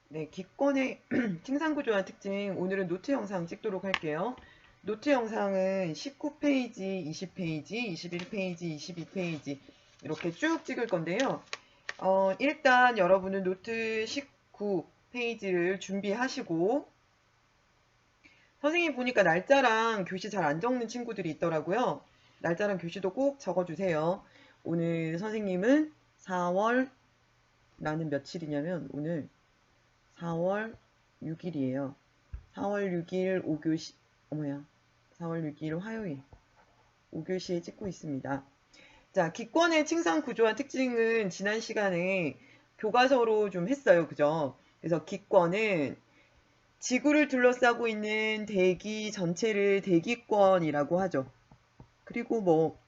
네, 기권의 칭상구조와 특징, 오늘은 노트 영상 찍도록 할게요. 노트 영상은 19페이지, 20페이지, 21페이지, 22페이지 이렇게 쭉 찍을 건데요. 일단 여러분은 노트 19페이지를 준비하시고 선생님 보니까 날짜랑 교시 잘 안 적는 친구들이 있더라고요. 날짜랑 교시도 꼭 적어주세요. 오늘 선생님은 4월, 나는 며칠이냐면 오늘 4월 6일이에요. 4월 6일 5교시, 어머야, 4월 6일 화요일 5교시에 찍고 있습니다. 자, 기권의 칭상 구조와 특징은 지난 시간에 교과서로 좀 했어요. 그죠? 그래서 기권은 지구를 둘러싸고 있는 대기 전체를 대기권이라고 하죠. 그리고 뭐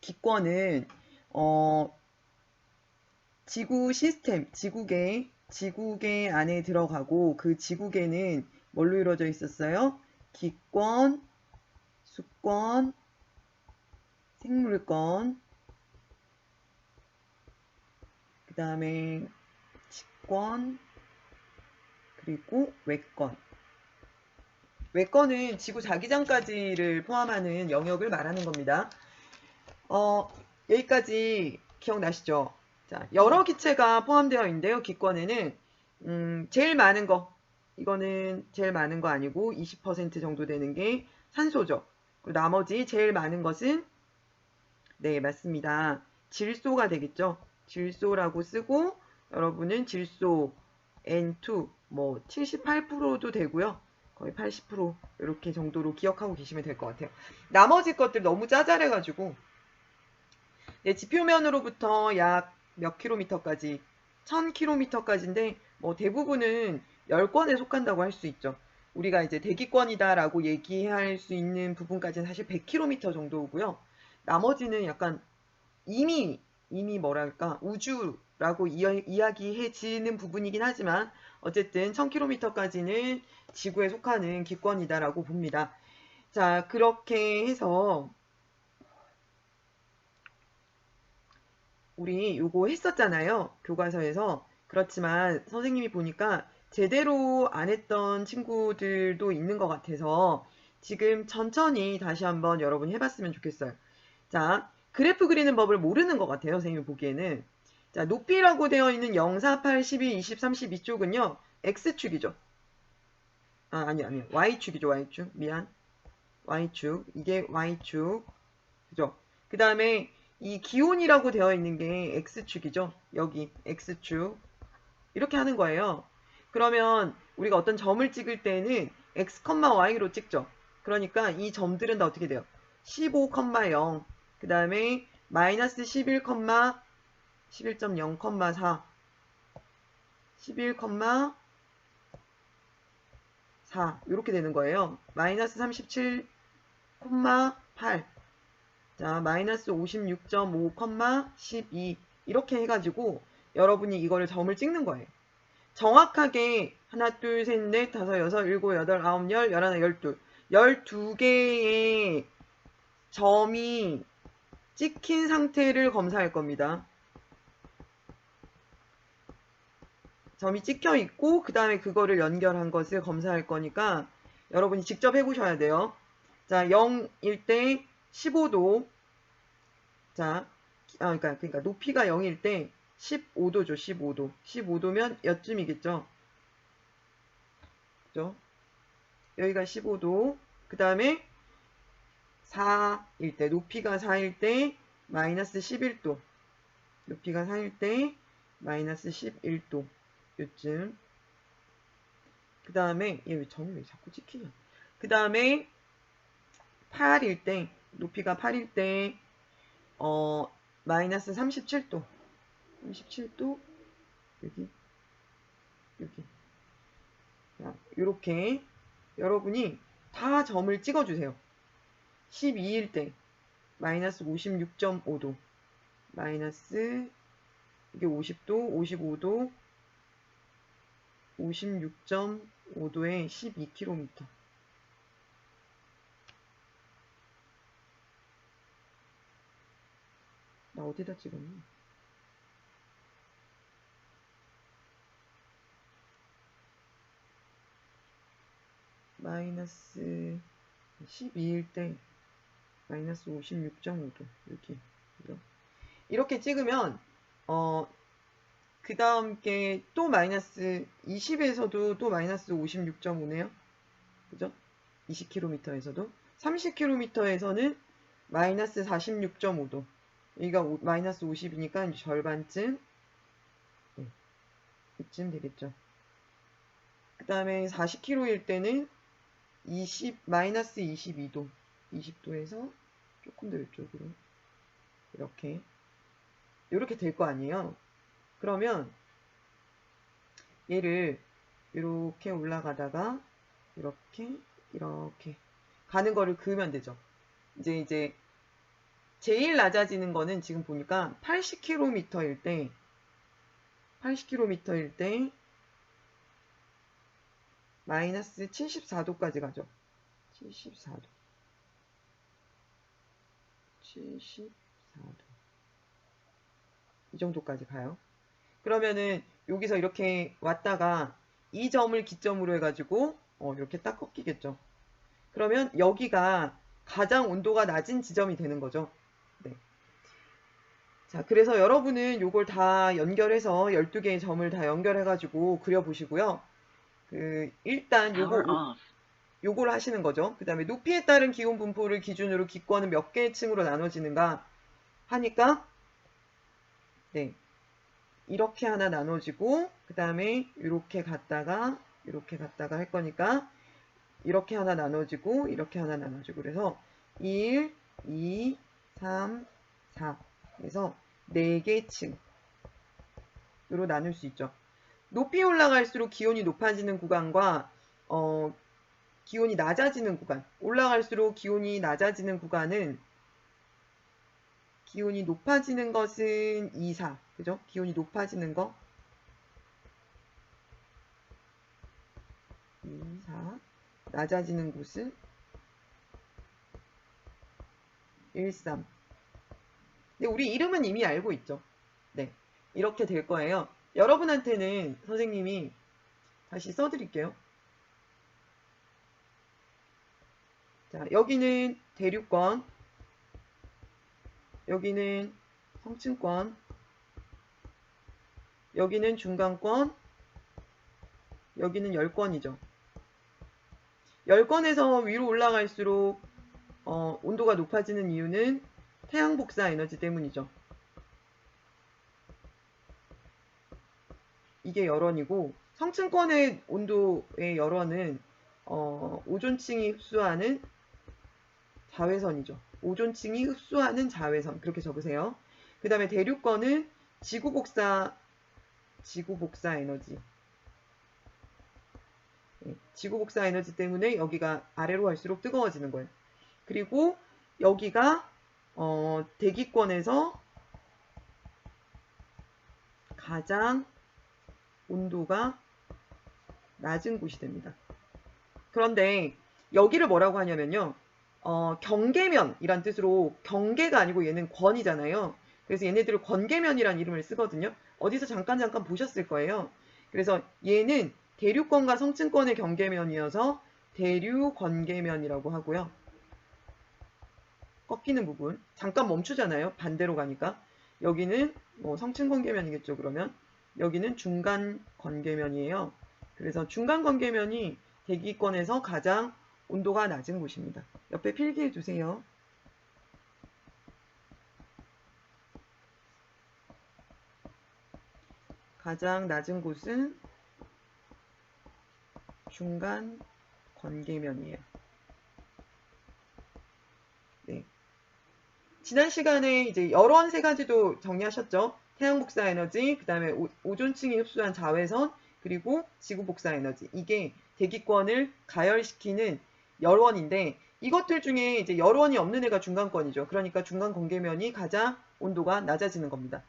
기권은 지구 시스템, 지구계 안에 들어가고 그 지구계는 뭘로 이루어져 있었어요? 기권, 수권, 생물권, 그 다음에 직권, 그리고 외권. 외권은 지구 자기장까지를 포함하는 영역을 말하는 겁니다. 여기까지 기억나시죠? 자, 여러 기체가 포함되어 있는데요. 기권에는 제일 많은 거, 이거는 제일 많은 거 아니고 20% 정도 되는 게 산소죠. 그리고 나머지 제일 많은 것은 네, 맞습니다. 질소가 되겠죠. 질소라고 쓰고 여러분은 질소 N2 뭐 78%도 되고요. 거의 80% 이렇게 정도로 기억하고 계시면 될 것 같아요. 나머지 것들 너무 짜잘해가지고 네, 지표면으로부터 약 몇 킬로미터까지 1000킬로미터까지인데 뭐 대부분은 10권에 속한다고 할 수 있죠. 우리가 이제 대기권이다라고 얘기할 수 있는 부분까지는 사실 100킬로미터 정도고요. 나머지는 약간 이미 뭐랄까 우주라고 이야기해지는 부분이긴 하지만 어쨌든 1000km까지는 지구에 속하는 기권이다라고 봅니다. 자, 그렇게 해서 우리 요거 했었잖아요. 교과서에서. 그렇지만 선생님이 보니까 제대로 안 했던 친구들도 있는 것 같아서 지금 천천히 다시 한번 여러분이 해봤으면 좋겠어요. 자, 그래프 그리는 법을 모르는 것 같아요. 선생님이 보기에는. 자, 높이라고 되어 있는 0, 4, 8, 12, 20, 32 쪽은요. X축이죠. 아니요. Y축이죠. Y축. 미안. Y축. 이게 Y축. 그죠? 그 다음에 이 기온이라고 되어 있는 게 X축이죠. 여기 X축. 이렇게 하는 거예요. 그러면 우리가 어떤 점을 찍을 때는 X, Y로 찍죠. 그러니까 이 점들은 다 어떻게 돼요? 15,0, 그 다음에 마이너스 11, 11.0,4, 11,4 이렇게 되는 거예요. 마이너스 37,8, 자 마이너스 56.5, 12 이렇게 해가지고 여러분이 이거를 점을 찍는 거예요. 정확하게 하나, 둘, 셋, 넷, 다섯, 여섯, 일곱, 여덟, 아홉, 열, 열하나, 열둘 12개의 점이 찍힌 상태를 검사할 겁니다. 점이 찍혀 있고 그 다음에 그거를 연결한 것을 검사할 거니까 여러분이 직접 해보셔야 돼요. 자, 0일 때 15도. 자, 그러니까 높이가 0일 때 15도죠. 15도. 15도면 여쯤이겠죠. 그죠? 여기가 15도. 그 다음에 4일 때, 높이가 4일 때 마이너스 11도. 높이가 4일 때 마이너스 11도. 요쯤. 그 다음에 얘 왜 점이 왜 자꾸 찍히냐. 그 다음에 8일 때, 높이가 8일 때 마이너스 37도. 37도. 여기. 자, 요렇게 여러분이 다 점을 찍어주세요. 12일 때 마이너스 56.5도. 마이너스 이게 50도, 55도, 56.5도에 12km. 나 어디다 찍었니? 마이너스 12일 때 마이너스 56.5도 이렇게 찍으면 그 다음 게 또 마이너스 20에서도 또 마이너스 56.5네요. 그죠? 20km에서도 30km에서는 마이너스 46.5도. 여기가 마이너스 50이니까 절반쯤 이쯤 되겠죠. 그 다음에 40km일 때는 마이너스 22도. 20도에서 조금 더 이쪽으로 이렇게 될 거 아니에요. 그러면 얘를 이렇게 올라가다가 이렇게 가는 거를 그으면 되죠. 이제 제일 낮아지는 거는 지금 보니까 80km일 때 마이너스 74도까지 가죠. 74도. 이 정도까지 가요. 그러면은 여기서 이렇게 왔다가 이 점을 기점으로 해가지고 이렇게 딱 꺾이겠죠. 그러면 여기가 가장 온도가 낮은 지점이 되는 거죠. 네. 자, 그래서 여러분은 요걸 다 연결해서 12개의 점을 다 연결해가지고 그려보시고요. 일단 요걸 하시는 거죠. 그 다음에 높이에 따른 기온 분포를 기준으로 기권은 몇 개의 층으로 나눠지는가 하니까 네. 이렇게 하나 나눠지고 그 다음에 이렇게 갔다가 할 거니까 이렇게 하나 나눠지고 이렇게 하나 나눠지고 그래서 1, 2, 3, 4 그래서 4개 층으로 나눌 수 있죠. 높이 올라갈수록 기온이 높아지는 구간과 기온이 낮아지는 구간 올라갈수록 기온이 낮아지는 구간은 기온이 높아지는 것은 2, 4 그죠? 기온이 높아지는 거 2, 4 낮아지는 곳은 1, 3 근데 우리 이름은 이미 알고 있죠. 네, 이렇게 될 거예요. 여러분한테는 선생님이 다시 써드릴게요. 자, 여기는 대륙권 여기는 성층권 여기는 중간권 여기는 열권이죠. 열권에서 위로 올라갈수록 온도가 높아지는 이유는 태양 복사 에너지 때문이죠. 이게 열원이고 성층권의 온도의 열원은 오존층이 흡수하는 자외선이죠. 오존층이 흡수하는 자외선 그렇게 적으세요. 그 다음에 대륙권은 지구 복사 에너지 지구 복사 에너지 때문에 여기가 아래로 갈수록 뜨거워지는 거예요. 그리고 여기가 대기권에서 가장 온도가 낮은 곳이 됩니다. 그런데 여기를 뭐라고 하냐면요. 경계면이란 뜻으로 경계가 아니고 얘는 권이잖아요. 그래서 얘네들을 권계면이란 이름을 쓰거든요. 어디서 잠깐 보셨을 거예요. 그래서 얘는 대륙권과 성층권의 경계면이어서 대류권계면이라고 하고요. 꺾이는 부분 잠깐 멈추잖아요. 반대로 가니까 여기는 성층권계면이겠죠. 그러면 여기는 중간권계면이에요. 그래서 중간권계면이 대기권에서 가장 온도가 낮은 곳입니다. 옆에 필기해 주세요. 가장 낮은 곳은 중간 권계면이에요. 네. 지난 시간에 이제 열원 세 가지도 정리하셨죠? 태양 복사 에너지, 그 다음에 오존층이 흡수한 자외선, 그리고 지구 복사 에너지. 이게 대기권을 가열시키는 열원인데 이것들 중에 이제 열원이 없는 애가 중간권이죠. 그러니까 중간 권계면이 가장 온도가 낮아지는 겁니다.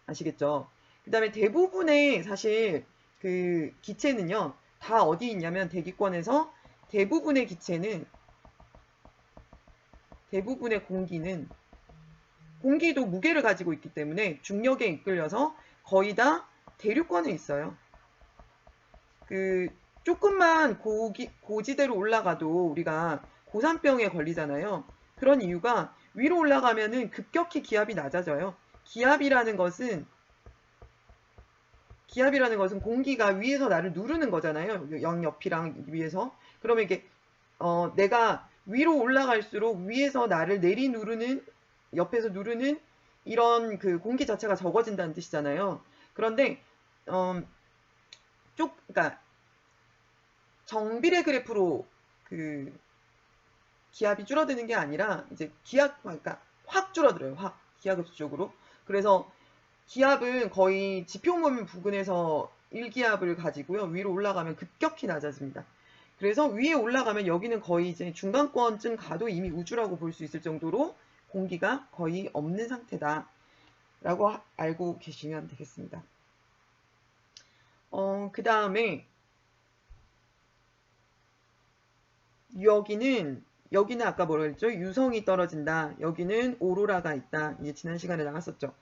아시겠죠? 그 다음에 대부분의 사실 그 기체는요. 다 어디 있냐면 대기권에서 대부분의 공기도 무게를 가지고 있기 때문에 중력에 이끌려서 거의 다 대륙권에 있어요. 그 조금만 고지대로 올라가도 우리가 고산병에 걸리잖아요. 그런 이유가 위로 올라가면은 급격히 기압이 낮아져요. 기압이라는 것은 공기가 위에서 나를 누르는 거잖아요. 양옆이랑 위에서. 그러면 이게 내가 위로 올라갈수록 위에서 나를 누르는 옆에서 누르는 이런 그 공기 자체가 적어진다는 뜻이잖아요. 그런데 그러니까 정비례 그래프로 그 기압이 줄어드는 게 아니라 이제 그러니까 확 줄어들어요. 확 기하급수적으로. 그래서 기압은 거의 지표면 부근에서 1기압을 가지고요. 위로 올라가면 급격히 낮아집니다. 그래서 위에 올라가면 여기는 거의 이제 중간권쯤 가도 이미 우주라고 볼 수 있을 정도로 공기가 거의 없는 상태다 라고 알고 계시면 되겠습니다. 그 다음에 여기는 아까 뭐라 그랬죠? 유성이 떨어진다. 여기는 오로라가 있다. 이게 지난 시간에 나왔었죠.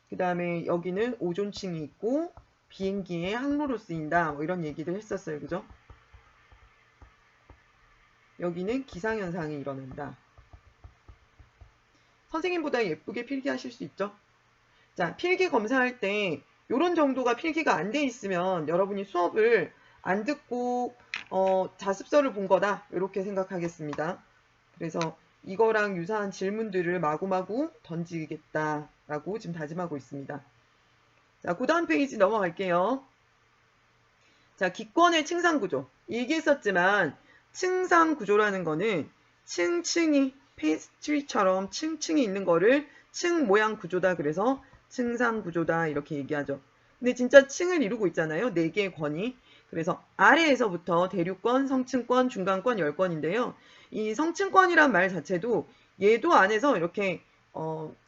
그 다음에 여기는 오존층이 있고 비행기의 항로로 쓰인다. 뭐 이런 얘기를 했었어요. 그죠? 여기는 기상현상이 일어난다. 선생님보다 예쁘게 필기하실 수 있죠? 자, 필기 검사할 때 이런 정도가 필기가 안 돼 있으면 여러분이 수업을 안 듣고 자습서를 본 거다. 이렇게 생각하겠습니다. 그래서 이거랑 유사한 질문들을 마구마구 던지겠다라고 지금 다짐하고 있습니다. 자, 그 다음 페이지 넘어갈게요. 자, 기권의 층상구조. 얘기했었지만 층상구조라는 거는 층층이 페이스트리처럼 층층이 있는 거를 층 모양 구조다. 그래서 층상구조다 이렇게 얘기하죠. 근데 진짜 층을 이루고 있잖아요. 4개의 권이. 그래서 아래에서부터 대륙권, 성층권, 중간권, 열권인데요. 이 성층권이란 말 자체도 얘도 안에서 이렇게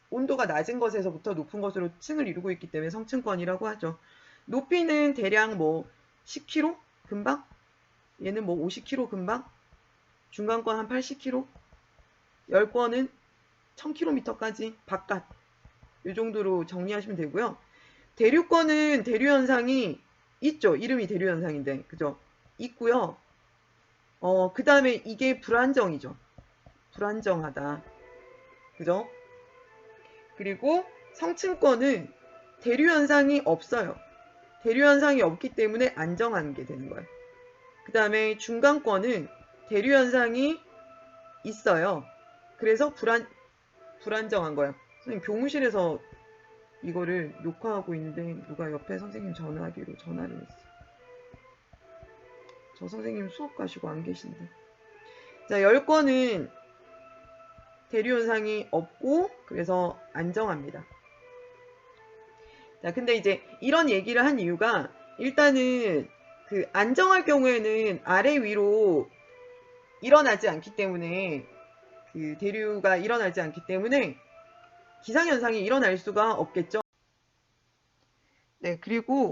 온도가 낮은 것에서부터 높은 것으로 층을 이루고 있기 때문에 성층권이라고 하죠. 높이는 대략 뭐 10km 금방? 얘는 뭐 50km 금방? 중간권 한 80km? 열권은 1000km까지 바깥. 이 정도로 정리하시면 되고요. 대륙권은 대류현상이 있죠. 이름이 대류현상인데. 그죠? 있고요. 그 다음에 이게 불안정이죠. 불안정하다. 그죠? 그리고 성층권은 대류현상이 없어요. 대류현상이 없기 때문에 안정한 게 되는 거예요. 그 다음에 중간권은 대류현상이 있어요. 그래서 불안정한 거예요. 선생님 교무실에서 이거를 녹화하고 있는데 누가 옆에 선생님 전화기로 전화를 했어요. 저 선생님 수업 가시고 안 계신데. 자, 열권은 대류현상이 없고 그래서 안정합니다. 자, 근데 이제 이런 얘기를 한 이유가 일단은 그 안정할 경우에는 아래 위로 일어나지 않기 때문에 그 대류가 일어나지 않기 때문에 기상현상이 일어날 수가 없겠죠. 네, 그리고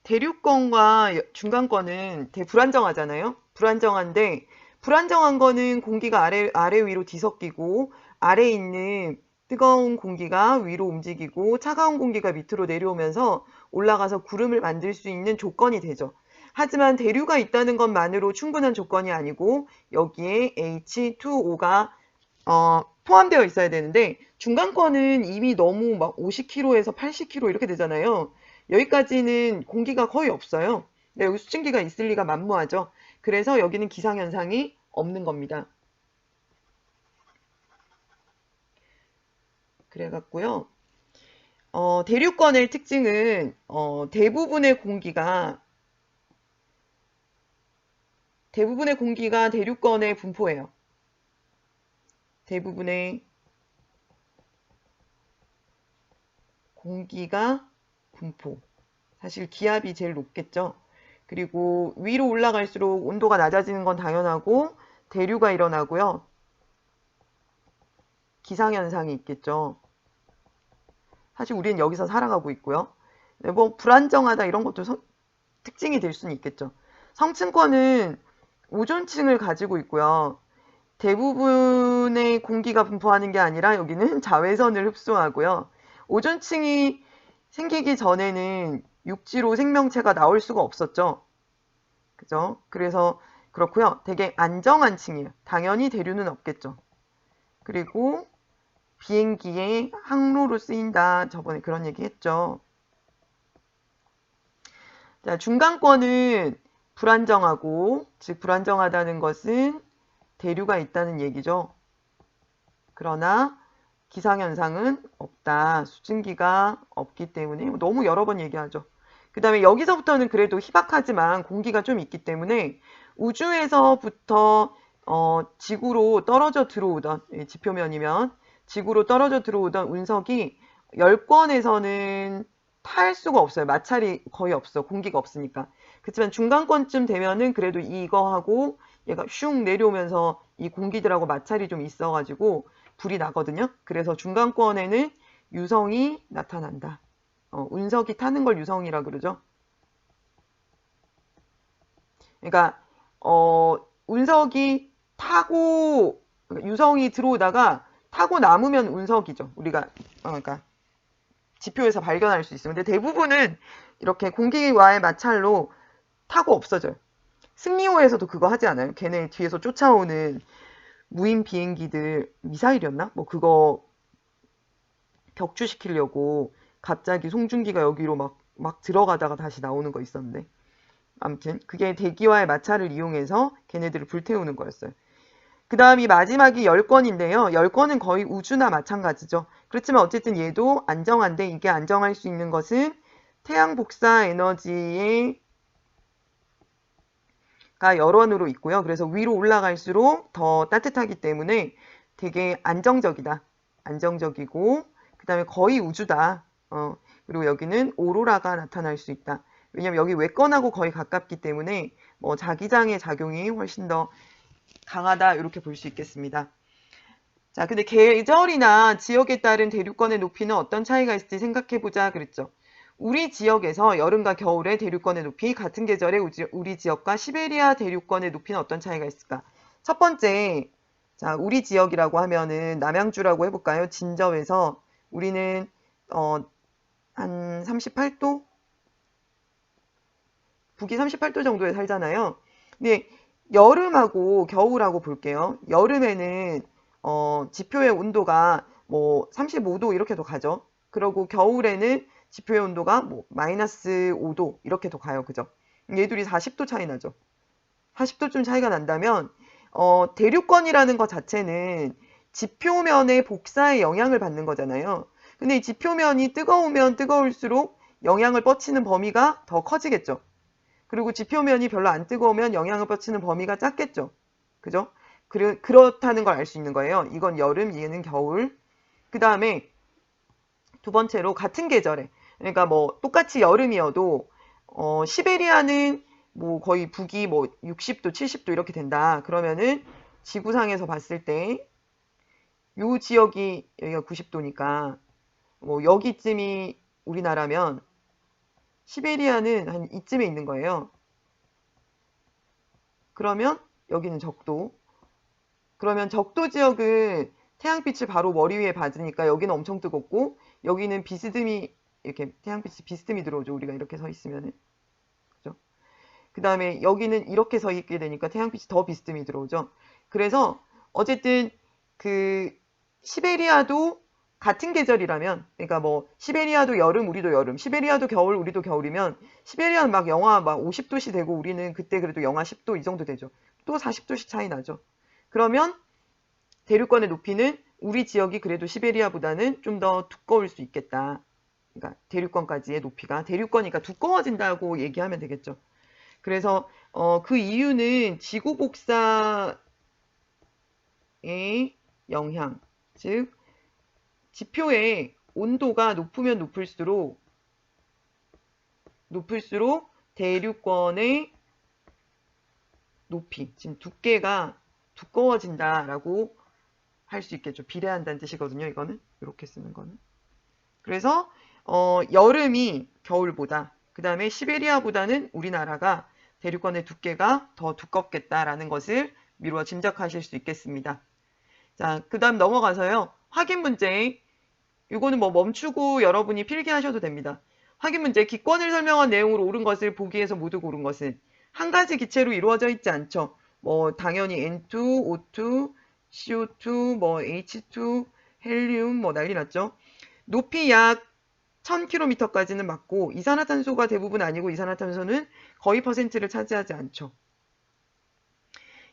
대륙권과 중간권은 되게 불안정하잖아요. 불안정한데 불안정한 거는 공기가 아래 위로 뒤섞이고 아래에 있는 뜨거운 공기가 위로 움직이고 차가운 공기가 밑으로 내려오면서 올라가서 구름을 만들 수 있는 조건이 되죠. 하지만 대류가 있다는 것만으로 충분한 조건이 아니고 여기에 H2O가 포함되어 있어야 되는데 중간권은 이미 너무 막 50km에서 80km 이렇게 되잖아요. 여기까지는 공기가 거의 없어요. 네, 여기 수증기가 있을 리가 만무하죠. 그래서 여기는 기상현상이 없는 겁니다. 그래갖고요. 대륙권의 특징은 대부분의 공기가 대륙권에 분포해요. 대부분의 공기가 분포. 사실 기압이 제일 높겠죠. 그리고 위로 올라갈수록 온도가 낮아지는 건 당연하고 대류가 일어나고요. 기상현상이 있겠죠. 사실 우리는 여기서 살아가고 있고요. 뭐 불안정하다 이런 것도 특징이 될 수는 있겠죠. 성층권은 오존층을 가지고 있고요. 대부분의 공기가 분포하는 게 아니라 여기는 자외선을 흡수하고요. 오존층이 생기기 전에는 육지로 생명체가 나올 수가 없었죠. 그죠? 그래서 그렇고요. 되게 안정한 층이에요. 당연히 대류는 없겠죠. 그리고 비행기의 항로로 쓰인다. 저번에 그런 얘기 했죠. 자, 중간권은 불안정하고, 즉 불안정하다는 것은 대류가 있다는 얘기죠. 그러나 기상현상은 없다. 수증기가 없기 때문에 너무 여러 번 얘기하죠. 그 다음에 여기서부터는 그래도 희박하지만 공기가 좀 있기 때문에 우주에서부터 지구로 떨어져 들어오던 지표면이면 지구로 떨어져 들어오던 운석이 열권에서는 탈 수가 없어요. 마찰이 거의 없어. 공기가 없으니까. 그렇지만 중간권쯤 되면은 그래도 이거하고 얘가 슝 내려오면서 이 공기들하고 마찰이 좀 있어가지고 불이 나거든요. 그래서 중간권에는 유성이 나타난다. 운석이 타는 걸 유성이라 그러죠. 그러니까 운석이 타고 유성이 들어오다가 타고 남으면 운석이죠. 우리가 그러니까 지표에서 발견할 수 있어요. 근데 대부분은 이렇게 공기와의 마찰로 타고 없어져요. 승리호에서도 그거 하지 않아요? 걔네 뒤에서 쫓아오는 무인 비행기들 미사일이었나? 뭐 그거 격추시키려고 갑자기 송중기가 여기로 막 들어가다가 다시 나오는 거 있었는데 아무튼 그게 대기와의 마찰을 이용해서 걔네들을 불태우는 거였어요. 그 다음이 마지막이 열권인데요. 열권은 거의 우주나 마찬가지죠. 그렇지만 어쨌든 얘도 안정한데 이게 안정할 수 있는 것은 태양 복사 에너지의 가 열원으로 있고요. 그래서 위로 올라갈수록 더 따뜻하기 때문에 되게 안정적이다. 안정적이고 그 다음에 거의 우주다. 그리고 여기는 오로라가 나타날 수 있다. 왜냐면 여기 외권하고 거의 가깝기 때문에 뭐 자기장의 작용이 훨씬 더 강하다 이렇게 볼 수 있겠습니다. 자, 근데 계절이나 지역에 따른 대류권의 높이는 어떤 차이가 있을지 생각해보자 그랬죠. 우리 지역에서 여름과 겨울의 대류권의 높이, 같은 계절의 우리 지역과 시베리아 대류권의 높이는 어떤 차이가 있을까? 첫 번째, 자, 우리 지역이라고 하면은 남양주라고 해볼까요? 진저에서 우리는 한 38도? 북위 38도 정도에 살잖아요. 근데 여름하고 겨울하고 볼게요. 여름에는 지표의 온도가 뭐 35도 이렇게도 가죠. 그리고 겨울에는 지표의 온도가 뭐 마이너스 5도 이렇게도 가요. 그죠? 얘들이 40도 차이 나죠. 40도쯤 차이가 난다면 대류권이라는 것 자체는 지표면의 복사에 영향을 받는 거잖아요. 근데 이 지표면이 뜨거우면 뜨거울수록 영향을 뻗치는 범위가 더 커지겠죠. 그리고 지표면이 별로 안 뜨거우면 영향을 뻗치는 범위가 작겠죠. 그죠? 그렇다는 걸 알 수 있는 거예요. 이건 여름, 얘는 겨울. 그 다음에 두 번째로 같은 계절에, 그러니까 뭐 똑같이 여름이어도 시베리아는 뭐 거의 북위 뭐 60도, 70도 이렇게 된다. 그러면은 지구상에서 봤을 때 요 지역이 여기가 90도니까 뭐 여기쯤이 우리나라면 시베리아는 한 이쯤에 있는 거예요. 그러면 여기는 적도. 그러면 적도 지역은 태양빛을 바로 머리 위에 받으니까 여기는 엄청 뜨겁고 여기는 비스듬히 이렇게 태양빛이 비스듬히 들어오죠. 우리가 이렇게 서 있으면은. 그죠? 그 다음에 여기는 이렇게 서 있게 되니까 태양빛이 더 비스듬히 들어오죠. 그래서 어쨌든 그 시베리아도 같은 계절이라면, 그러니까 뭐 시베리아도 여름, 우리도 여름, 시베리아도 겨울, 우리도 겨울이면 시베리아는 막 영하 막 50도씨 되고 우리는 그때 그래도 영하 10도 이 정도 되죠. 또 40도씩 차이 나죠. 그러면 대류권의 높이는 우리 지역이 그래도 시베리아보다는 좀 더 두꺼울 수 있겠다. 그러니까 대류권까지의 높이가 대류권이니까 두꺼워진다고 얘기하면 되겠죠. 그래서 그 이유는 지구 복사의 영향, 즉 지표의 온도가 높으면 높을수록 대류권의 높이, 지금 두께가 두꺼워진다라고 할 수 있겠죠. 비례한다는 뜻이거든요. 이거는 이렇게 쓰는 거는. 그래서 여름이 겨울보다, 그 다음에 시베리아보다는 우리나라가 대류권의 두께가 더 두껍겠다라는 것을 미루어 짐작하실 수 있겠습니다. 자, 그 다음 넘어가서요. 확인 문제. 이거는 뭐 멈추고 여러분이 필기하셔도 됩니다. 확인 문제. 기권을 설명한 내용으로 옳은 것을 보기에서 모두 고른 것은 한 가지 기체로 이루어져 있지 않죠. 뭐 당연히 N2, O2, CO2, 뭐 H2, 헬륨 뭐 난리 났죠. 높이 약 1000km까지는 맞고 이산화탄소가 대부분 아니고 이산화탄소는 거의 퍼센트를 차지하지 않죠.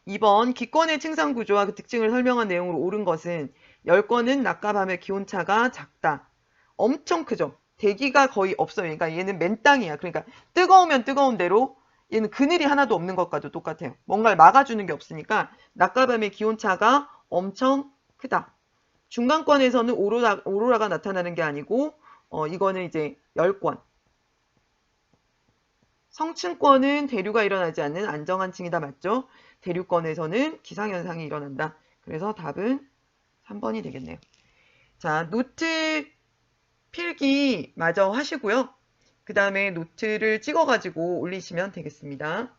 2번 기권의 층상 구조와 그 특징을 설명한 내용으로 옳은 것은 열권은 낮과 밤의 기온차가 작다. 엄청 크죠. 대기가 거의 없어요. 그러니까 얘는 맨땅이야. 그러니까 뜨거우면 뜨거운 대로 얘는 그늘이 하나도 없는 것과도 똑같아요. 뭔가를 막아주는 게 없으니까 낮과 밤의 기온차가 엄청 크다. 중간권에서는 오로라가 나타나는 게 아니고 이거는 이제 열권. 성층권은 대류가 일어나지 않는 안정한 층이다. 맞죠? 대류권에서는 기상현상이 일어난다. 그래서 답은 3번이 되겠네요. 자, 노트 필기 마저 하시고요. 그 다음에 노트를 찍어가지고 올리시면 되겠습니다.